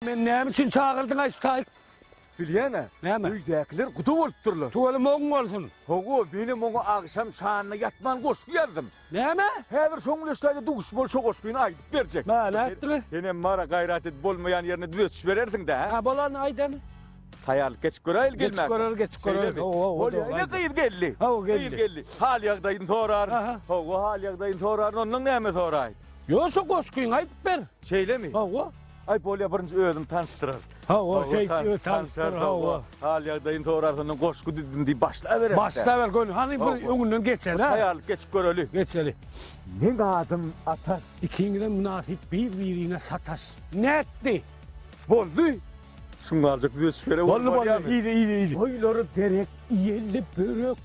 Men näme üçin çağırdın aýstay? Bilýäne? Näme? Üýdäkiler gutu bolup durlar. Tuvalı moň bolsun. Hogo, benim oňa agşam şanyna ýatman goşky ýazdım. Näme? Häzir şoň ýaşdaýda duguş bol şo goşkyny aýdyp berjek. Näme aýtdylar? Henem mara gaýrat et bolmaýan ýerine düzeltip berersiň-de. Ha bolan aýdan. Taýarlyk geçip göräýil gelmek. Geçip görer. Ne kıyır geldi. O geldi. Kıyır geldi. Hal ýagdaýyny sorar. Aha. Hogo hal ýagdaýyny sorar. Ondan näme soraý? Ýoşa goşkyny aýdyp ber. Şeýlemi? Ha. Ay bolýa birinji özüm tanıştyrar. Ha o şey tanıştır ha. Hal ýagdaýyny sorar, ondan goşky diýdim diýip başla berer. Başla ver gönül. Hani bir öňünden geçer ha. Taýarlyk geçip göräli. Geçeli. Ne adım atar? İkiňizden münasip bir-birine sataş. Netdi. Boldy. Şunu aljak düzeltip bere. Boldy. İyi. Oýlary derek, ýelli börek.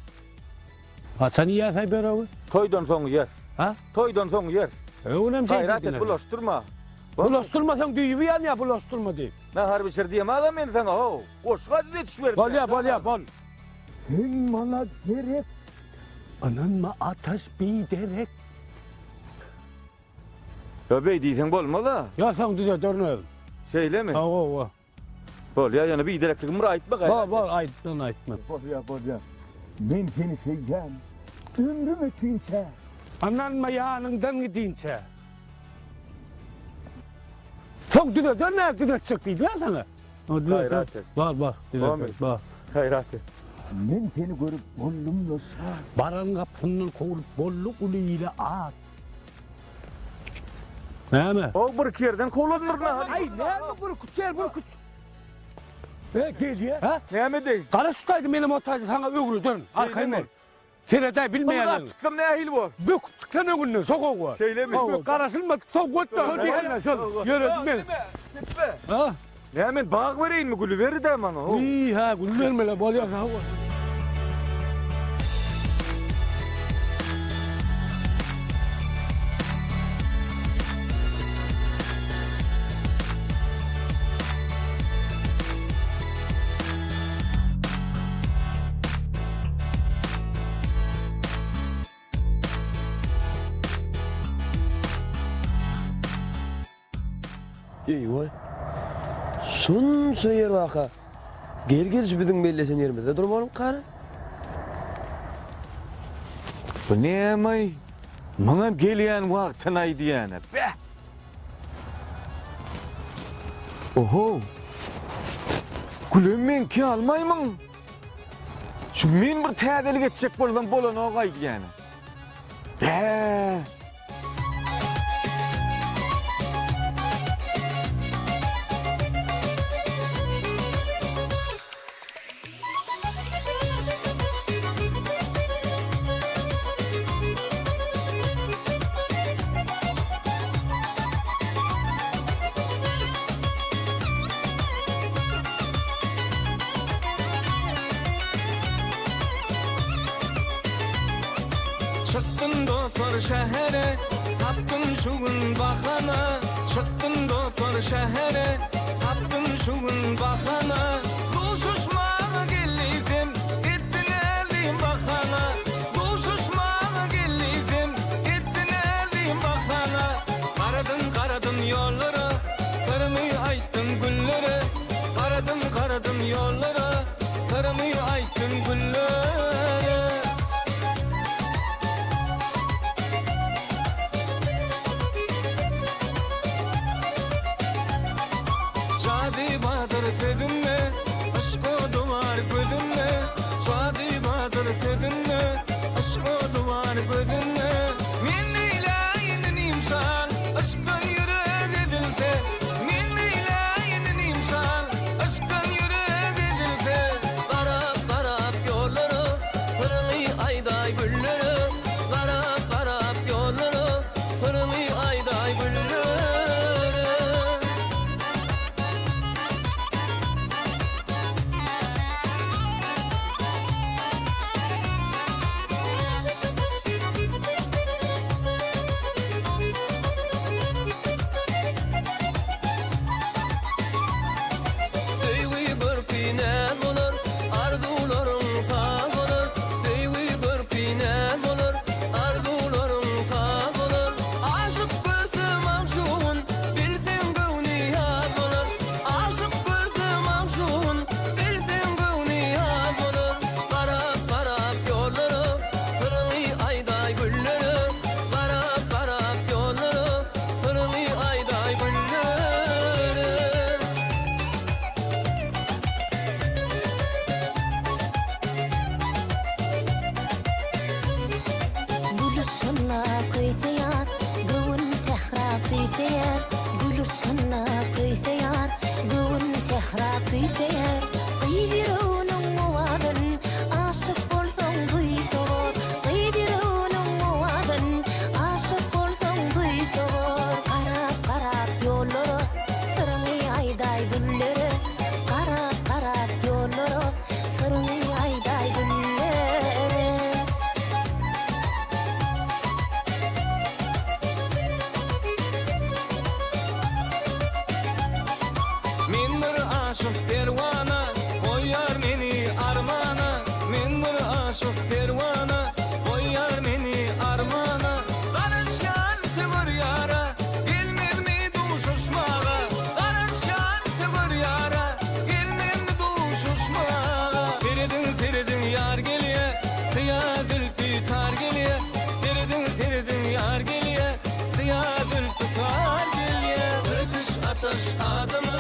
Haçan ýasay böregi? Toydan soň yer. Ha? Toydan soň yer. Öňem şey Gaýrat et dediler. bulaşdyrma. Bulaşdırmasan düýübi ýa bulaşdırma diýip. Ne harbi şer diýem adam men sana ho. Goşga düzeltip ber. Bol. Sen bana gerek. Ananma ataş bir derek. Öbey diýsen bolmaly. Ya sen düze dörnöv. Şeýlemi? Ha o. Bolýa ýa-ni bir direkligim aýtma gaýrat. Bol aýtma. Bolýa. Men seni sevýän. Ömrüm ötünçe. Ananma ýanyndan gidinçe. Çok düze dörnöv düze çık diýdi lan sana. O düze. Gaýrat et. Bak. Bak. Gaýrat et. Men seni görüp bollum loşa. Baran kapısından kovulup bolluk uliyle at. Näme? O bir yerden kovlanır na. Ay näme bu küçer bu küç. Gel ya. Ha? Näme diýin? Kara şutaydı benim otaydı sana ögrü dön. Arkayım ol. Serede bilmeyenin. Çıktım ne ahil bu? Bük çıkan ögrünü soğuk var. Şeýlemi? Karasılma soğuk götü. Sol diyelim. Yürüdüm ben. Ha? Näme bağ vereyim mi gülü verir de bana o. İyi ha gül verme la bol yasa. Eyvay. Sunsa yer vaka. Gel şu bizim bellesen yerimizde durmalım karı. Bu näme? Maňa gelýän wagtyny aýdýany. Be. Oho. Gülüm men ki almaýmyň. Şu men bir täzelik etjek bolan o gaýdýany. Be. Çıktın dostlar şehre, taptın şu gün bahana. Çıktın dostlar şehre, taptın şu gün bahana. Buluşuşmağa geldim, gittin elim bahana. Buluşuşmağa geldim, gittin elim bahana. Karadın yollara, kırmıyı ayttın güllere. Karadın yollara, kırmıyı ayttın güllere. Şadi Bahadır dedinme, aşk o duvar gözünle. Şadi Bahadır dedinme, aşk o duvar gözünle. Min ilayinin imsal, aşkın yürek edilse. Min ilayinin imsal, aşkın yürek edilse. Karap yolları, fırını ayday gülleri. Karap yolları, fırını ayday gülleri. Men bir aşık perwana, koyar meni armana. Men bir aşık perwana, koyar meni armana. Karışan tevir yara, gelmez mi duşuşmağa. Karışan tevir yara, gelmez mi duşuşmağa. Feridin yar geliye, tıya zülfü tar geliye. Feridin yar geliye, tıya zülfü tar geliye. Kırkış ateş adımı,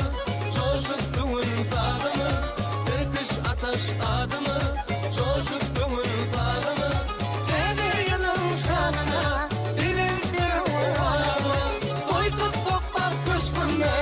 coşuktuğun fadımı. Kırkış ateş adımı, coşuktuğun fadımı. Tedirginin şanına, bilin bir oğlanı. Koy tut toplar kışkınne,